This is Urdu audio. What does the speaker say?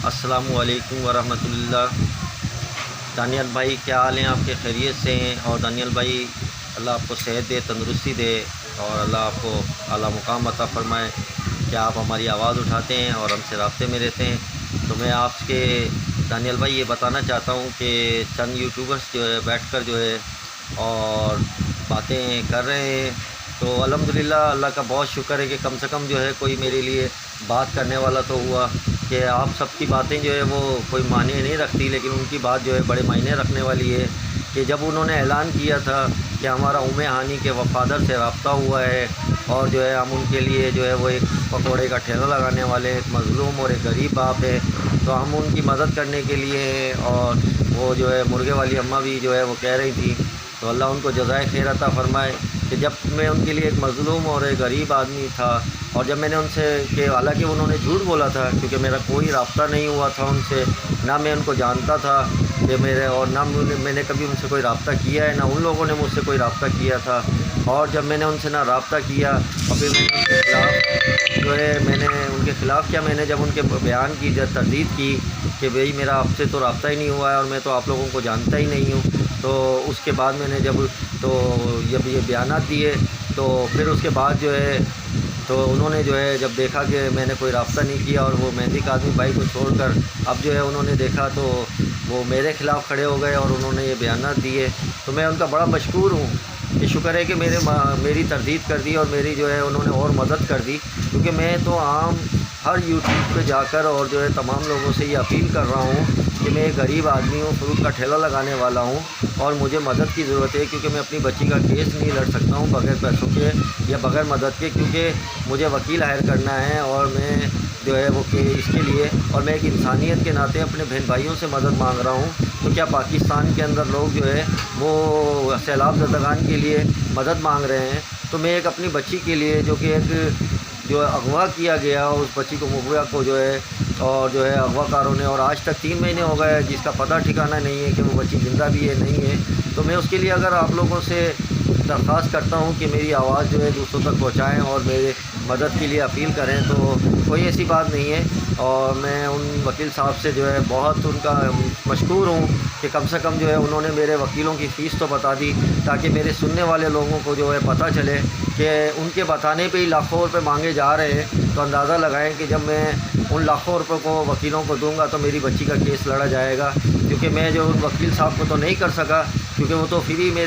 السلام علیکم ورحمۃ اللہ۔ دانیال بھائی کیا حال ہیں؟ آپ کے خیریت سے ہیں؟ اور دانیال بھائی اللہ آپ کو صحت دے، تندرستی دے، اور اللہ آپ کو اعلیٰ مقام عطا فرمائے کہ آپ ہماری آواز اٹھاتے ہیں اور ہم سے رابطے میں رہتے ہیں۔ تو میں آپ کے دانیال بھائی یہ بتانا چاہتا ہوں کہ چند یوٹیوبرس جو ہے بیٹھ کر جو ہے اور باتیں کر رہے ہیں، تو الحمدللہ اللہ کا بہت شکر ہے کہ کم سے کم جو ہے کوئی میرے لیے بات کرنے والا تو ہوا۔ کہ آپ سب کی باتیں جو ہے وہ کوئی معنی نہیں رکھتی، لیکن ان کی بات جو ہے بڑے معنی رکھنے والی ہے۔ کہ جب انہوں نے اعلان کیا تھا کہ ہمارا ہانی کے وفادار سے رابطہ ہوا ہے اور جو ہے ہم ان کے لیے جو ہے وہ ایک پکوڑے کا ٹھیلا لگانے والے، ایک مظلوم اور ایک غریب باپ ہے، تو ہم ان کی مدد کرنے کے لیے ہیں۔ اور وہ جو ہے مرغے والی اماں بھی جو ہے وہ کہہ رہی تھی، تو اللہ ان کو جزائے خیر عطا فرمائے کہ جب میں ان کے لیے ایک مظلوم اور ایک غریب آدمی تھا، اور جب میں نے ان سے کہ حالانکہ انہوں نے جھوٹ بولا تھا کیونکہ میرا کوئی رابطہ نہیں ہوا تھا ان سے، نہ میں ان کو جانتا تھا کہ اور نہ میں نے کبھی ان سے کوئی رابطہ کیا ہے، نہ ان لوگوں نے مجھ سے کوئی رابطہ کیا تھا۔ اور جب میں نے ان سے نہ رابطہ کیا اور پھر میں نے ان کے خلاف جو ہے میں نے ان کے خلاف کیا، میں نے جب ان کے بیان کی تردید کی کہ بھئی میرا آپ سے تو رابطہ ہی نہیں ہوا ہے اور میں تو آپ لوگوں کو جانتا ہی نہیں ہوں، تو اس کے بعد میں نے جب یہ بیانات دیے، تو پھر اس کے بعد جو ہے تو انہوں نے جو ہے جب دیکھا کہ میں نے کوئی رابطہ نہیں کیا اور وہ مہندی کاظمی بھائی کو چھوڑ کر اب جو ہے انہوں نے دیکھا تو وہ میرے خلاف کھڑے ہو گئے اور انہوں نے یہ بیانات دیے، تو میں ان کا بڑا مشکور ہوں۔ یہ شکر ہے کہ میری تردید کر دی اور میری جو ہے انہوں نے اور مدد کر دی، کیونکہ میں تو عام ہر یوٹیوب پہ جا کر اور جو ہے تمام لوگوں سے یہ اپیل کر رہا ہوں کہ میں ایک غریب آدمی ہوں، فروٹ کا ٹھیلا لگانے والا ہوں اور مجھے مدد کی ضرورت ہے، کیونکہ میں اپنی بچی کا کیس نہیں لڑ سکتا ہوں بغیر پیسوں کے یا بغیر مدد کے، کیونکہ مجھے وکیل ہائر کرنا ہے اور میں جو ہے وہ کہ اس کے لیے اور میں ایک انسانیت کے ناطے اپنے بہن بھائیوں سے مدد مانگ رہا ہوں۔ تو کیا پاکستان کے اندر لوگ جو ہے وہ سیلاب زدگان کے لیے مدد مانگ رہے ہیں، تو میں ایک اپنی بچی کے لیے جو کہ ایک جو اغوا کیا گیا اس بچی کو مغویا کو جو ہے اور جو ہے اغوا کاروں نے، اور آج تک 3 مہینے ہو گئے جس کا پتہ ٹھکانہ نہیں ہے کہ وہ بچی زندہ بھی ہے نہیں ہے، تو میں اس کے لیے اگر آپ لوگوں سے درخواست کرتا ہوں کہ میری آواز جو ہے دوسروں تک پہنچائیں اور میرے مدد کے لیے اپیل کریں، تو کوئی ایسی بات نہیں ہے۔ اور میں ان وکیل صاحب سے جو ہے بہت ان کا مشکور ہوں کہ کم سے کم جو ہے انہوں نے میرے وکیلوں کی فیس تو بتا دی، تاکہ میرے سننے والے لوگوں کو جو ہے پتہ چلے کہ ان کے بتانے پہ ہی لاکھوں روپے مانگے جا رہے ہیں، تو اندازہ لگائیں کہ جب میں ان لاکھوں روپے کو وکیلوں کو دوں گا تو میری بچی کا کیس لڑا جائے گا، کیونکہ میں جو ان وکیل صاحب کو تو نہیں کر سکا کیونکہ وہ تو فری میرے